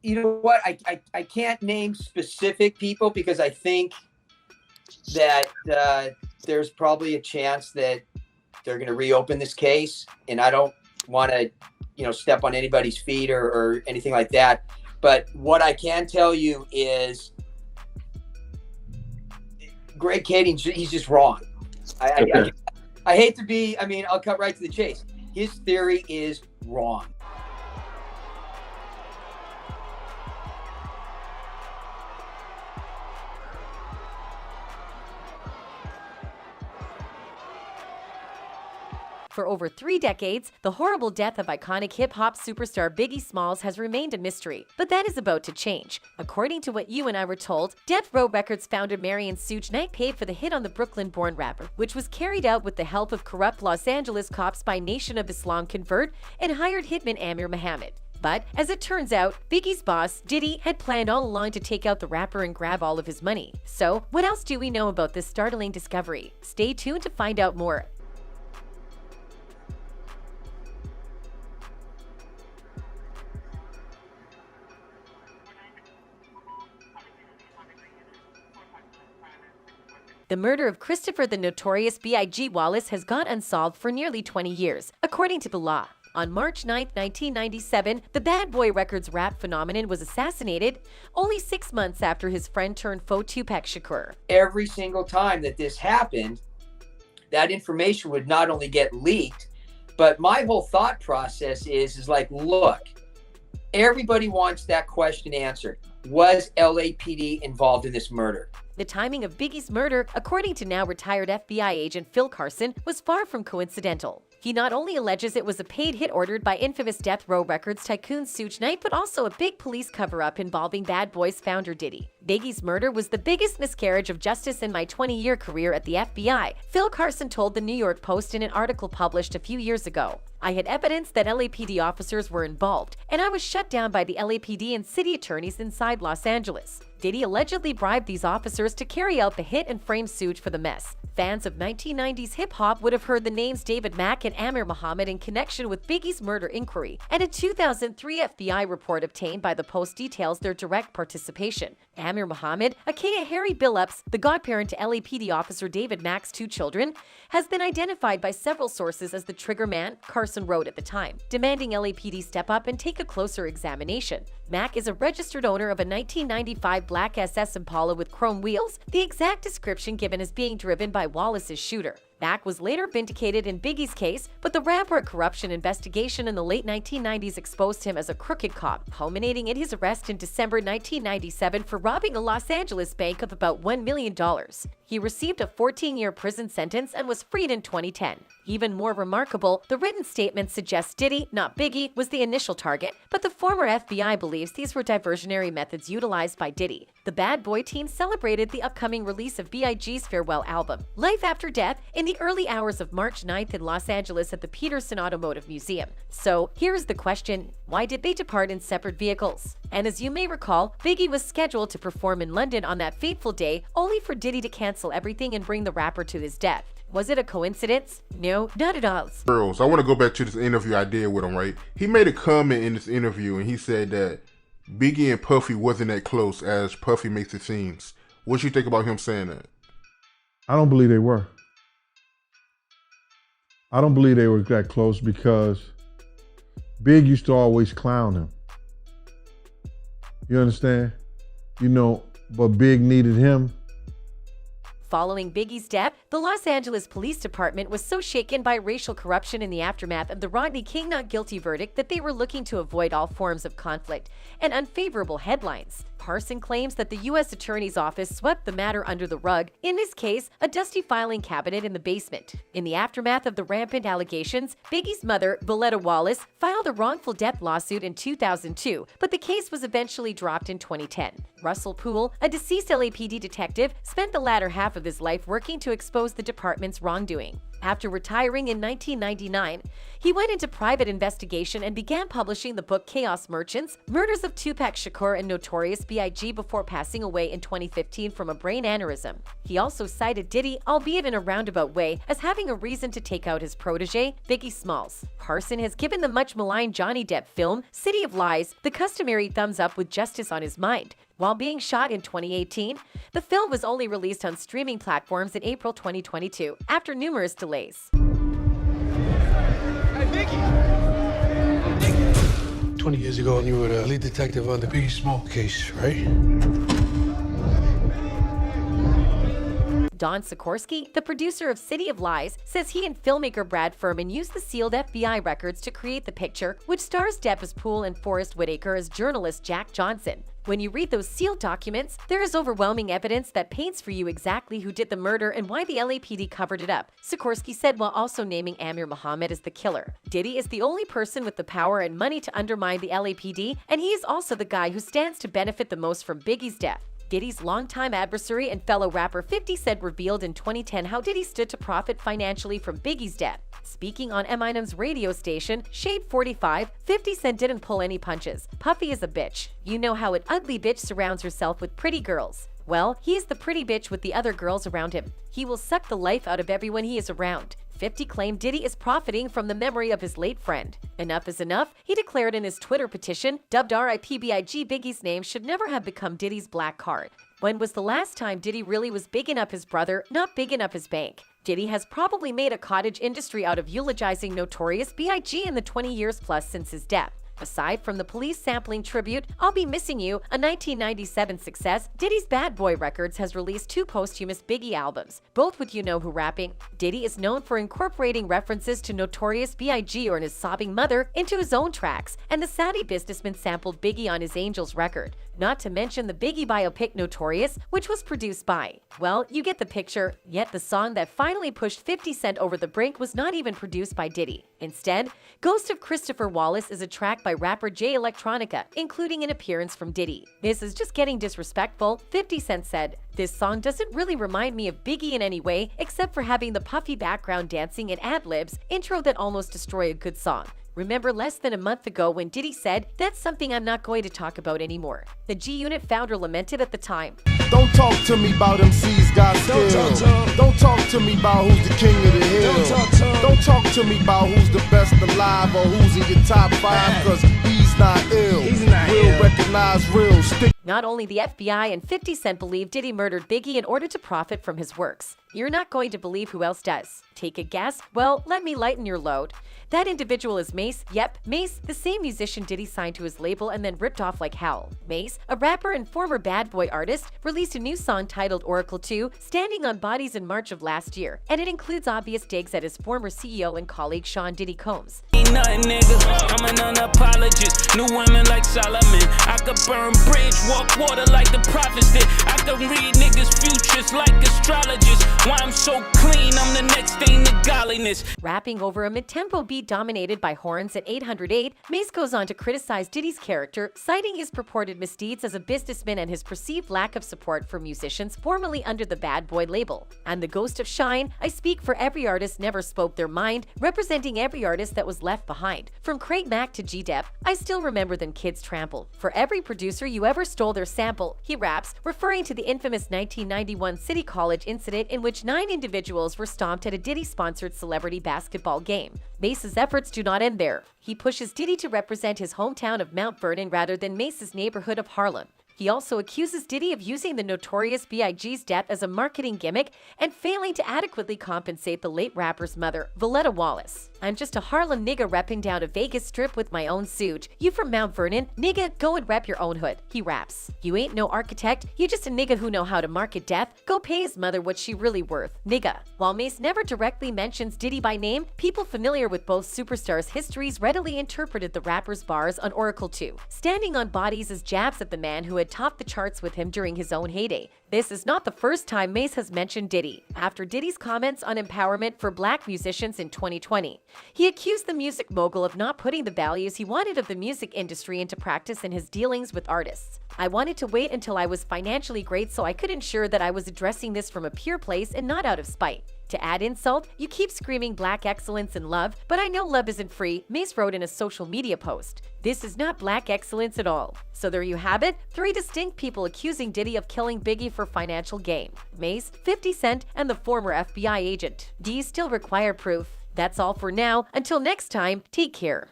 You know what? I can't name specific people because I think that there's probably a chance that they're going to reopen this case, and I don't want to, step on anybody's feet or anything like that. But what I can tell you is Greg Kading, he's just wrong. I hate to be, I'll cut right to the chase. His theory is wrong. For over 3 decades, the horrible death of iconic hip-hop superstar Biggie Smalls has remained a mystery, but that is about to change. According to what you and I were told, Death Row Records founder Marion Suge Knight paid for the hit on the Brooklyn-born rapper, which was carried out with the help of corrupt Los Angeles cops by Nation of Islam convert and hired hitman Amir Muhammad. But, as it turns out, Biggie's boss, Diddy, had planned all along to take out the rapper and grab all of his money. So, what else do we know about this startling discovery? Stay tuned to find out more. The murder of Christopher the Notorious B.I.G. Wallace has gone unsolved for nearly 20 years, according to the law. On March 9, 1997, the Bad Boy Records rap phenomenon was assassinated only 6 months after his friend turned foe Tupac Shakur. Every single time that this happened, that information would not only get leaked, but my whole thought process is like, look, everybody wants that question answered. Was LAPD involved in this murder? The timing of Biggie's murder, according to now retired FBI agent Phil Carson, was far from coincidental. He not only alleges it was a paid hit ordered by infamous Death Row Records tycoon Suge Knight, but also a big police cover-up involving Bad Boys founder Diddy. Biggie's murder was the biggest miscarriage of justice in my 20-year career at the FBI, Phil Carson told the New York Post in an article published a few years ago. I had evidence that LAPD officers were involved, and I was shut down by the LAPD and city attorneys inside Los Angeles. Diddy allegedly bribed these officers to carry out the hit and frame Suge for the mess. Fans of 1990s hip-hop would have heard the names David Mack and Amir Muhammad in connection with Biggie's murder inquiry, and a 2003 FBI report obtained by the Post details their direct participation. Amir Muhammad, aka Harry Billups, the godparent to LAPD officer David Mack's 2 children, has been identified by several sources as the trigger man, Carson wrote at the time, demanding LAPD step up and take a closer examination. Mack is a registered owner of a 1995 black SS Impala with chrome wheels, the exact description given as being driven by Wallace's shooter. Mack was later vindicated in Biggie's case, but the rampart corruption investigation in the late 1990s exposed him as a crooked cop, culminating in his arrest in December 1997 for robbing a Los Angeles bank of about $1 million. He received a 14-year prison sentence and was freed in 2010. Even more remarkable, the written statement suggests Diddy, not Biggie, was the initial target, but the former FBI believes these were diversionary methods utilized by Diddy. The Bad Boy team celebrated the upcoming release of B.I.G.'s farewell album, Life After Death, in the early hours of March 9th in Los Angeles at the Peterson Automotive Museum. So, here's the question: why did they depart in separate vehicles? And as you may recall, Biggie was scheduled to perform in London on that fateful day, only for Diddy to cancel everything and bring the rapper to his death. Was it a coincidence? No, not at all. Girls, I want to go back to this interview I did with him, right? He made a comment in this interview and he said that Biggie and Puffy wasn't that close as Puffy makes it seem. What you think about him saying that? I don't believe they were. I don't believe they were that close because Big used to always clown him. You understand? But Big needed him. Following Biggie's death, the Los Angeles Police Department was so shaken by racial corruption in the aftermath of the Rodney King not guilty verdict that they were looking to avoid all forms of conflict and unfavorable headlines. Carson claims that the U.S. Attorney's Office swept the matter under the rug, in this case, a dusty filing cabinet in the basement. In the aftermath of the rampant allegations, Biggie's mother, Valletta Wallace, filed a wrongful death lawsuit in 2002, but the case was eventually dropped in 2010. Russell Poole, a deceased LAPD detective, spent the latter half of his life working to expose the department's wrongdoing. After retiring in 1999, he went into private investigation and began publishing the book Chaos Merchants, Murders of Tupac Shakur and Notorious B.I.G. before passing away in 2015 from a brain aneurysm. He also cited Diddy, albeit in a roundabout way, as having a reason to take out his protege, Biggie Smalls. Carson has given the much-maligned Johnny Depp film, City of Lies, the customary thumbs up with justice on his mind. While being shot in 2018, the film was only released on streaming platforms in April 2022, after numerous delays. Hey, Biggie! 20 years ago, you were the lead detective on the Biggie Small case, right? Don Sikorsky, the producer of City of Lies, says he and filmmaker Brad Furman used the sealed FBI records to create the picture, which stars Depp as Poole and Forrest Whitaker as journalist Jack Johnson. When you read those sealed documents, there is overwhelming evidence that paints for you exactly who did the murder and why the LAPD covered it up, Sikorsky said, while also naming Amir Muhammad as the killer. Diddy is the only person with the power and money to undermine the LAPD, and he is also the guy who stands to benefit the most from Biggie's death. Diddy's longtime adversary and fellow rapper 50 Cent revealed in 2010 how Diddy stood to profit financially from Biggie's death. Speaking on Eminem's radio station, Shade 45, 50 Cent didn't pull any punches. Puffy is a bitch. You know how an ugly bitch surrounds herself with pretty girls. Well, he's the pretty bitch with the other girls around him. He will suck the life out of everyone he is around. 50 claimed Diddy is profiting from the memory of his late friend. Enough is enough, he declared in his Twitter petition, dubbed RIP-BIG, Biggie's name should never have become Diddy's black card. When was the last time Diddy really was bigging up his brother, not bigging up his bank? Diddy has probably made a cottage industry out of eulogizing Notorious B.I.G. in the 20 years plus since his death. Aside from the police sampling tribute, I'll Be Missing You, a 1997 success, Diddy's Bad Boy Records has released 2 posthumous Biggie albums, both with You Know Who rapping. Diddy is known for incorporating references to Notorious B.I.G. or his sobbing mother into his own tracks, and the Saudi businessman sampled Biggie on his Angels record. Not to mention the Biggie biopic Notorious, which was produced by. Well, you get the picture, yet the song that finally pushed 50 Cent over the brink was not even produced by Diddy. Instead, Ghost of Christopher Wallace is a track by rapper Jay Electronica, including an appearance from Diddy. This is just getting disrespectful, 50 Cent said. This song doesn't really remind me of Biggie in any way, except for having the puffy background dancing and ad-libs intro that almost destroy a good song. Remember less than a month ago when Diddy said, "That's something I'm not going to talk about anymore." The G-Unit founder lamented at the time. Don't talk to me about MC's got skills. Don't talk to me about who's the king of the hill. Don't talk to me about who's the best alive or who's in your top 5, cause he's not ill. Real recognize real. Not only the FBI and 50 Cent believe Diddy murdered Biggie in order to profit from his works. You're not going to believe who else does. Take a guess? Well, let me lighten your load. That individual is Mace. Yep, Mace, the same musician Diddy signed to his label and then ripped off like hell. Mace, a rapper and former bad boy artist, released a new song titled Oracle 2, Standing on Bodies in March of last year, and it includes obvious digs at his former CEO and colleague Sean Diddy Combs. Ain't nothing, nigga. I'm an unapologist. New women like Solomon. I could burn bridge, walk water like the prophets did. I could read niggas' futures like astrologists. Why I'm so clean, I'm the next thing to godliness. Rapping over a mid-tempo beat dominated by horns at 808, Mace goes on to criticize Diddy's character, citing his purported misdeeds as a businessman and his perceived lack of support for musicians formerly under the Bad Boy label. And the Ghost of Shine, I speak for every artist never spoke their mind, representing every artist that was left behind. From Craig Mack to G-Dep, I still remember them kids trampled. For every producer you ever stole their sample, he raps, referring to the infamous 1991 City College incident in which 9 individuals were stomped at a Diddy-sponsored celebrity basketball game. Mace's efforts do not end there. He pushes Diddy to represent his hometown of Mount Vernon rather than Mace's neighborhood of Harlem. He also accuses Diddy of using the Notorious B.I.G.'s death as a marketing gimmick and failing to adequately compensate the late rapper's mother, Valletta Wallace. I'm just a Harlem nigga repping down a Vegas strip with my own suit. You from Mount Vernon? Nigga, go and rep your own hood. He raps. You ain't no architect. You just a nigga who know how to market death. Go pay his mother what she really worth. Nigga. While Mace never directly mentions Diddy by name, people familiar with both superstars' histories readily interpreted the rapper's bars on Oracle 2, standing on bodies as jabs at the man who had topped the charts with him during his own heyday. This is not the first time Mace has mentioned Diddy. After Diddy's comments on empowerment for black musicians in 2020, he accused the music mogul of not putting the values he wanted of the music industry into practice in his dealings with artists. I wanted to wait until I was financially great so I could ensure that I was addressing this from a pure place and not out of spite. To add insult, you keep screaming black excellence and love, but I know love isn't free, Mace wrote in a social media post. This is not black excellence at all. So there you have it, 3 distinct people accusing Diddy of killing Biggie for financial gain. Mace, 50 Cent, and the former FBI agent. Do you still require proof? That's all for now. Until next time, take care.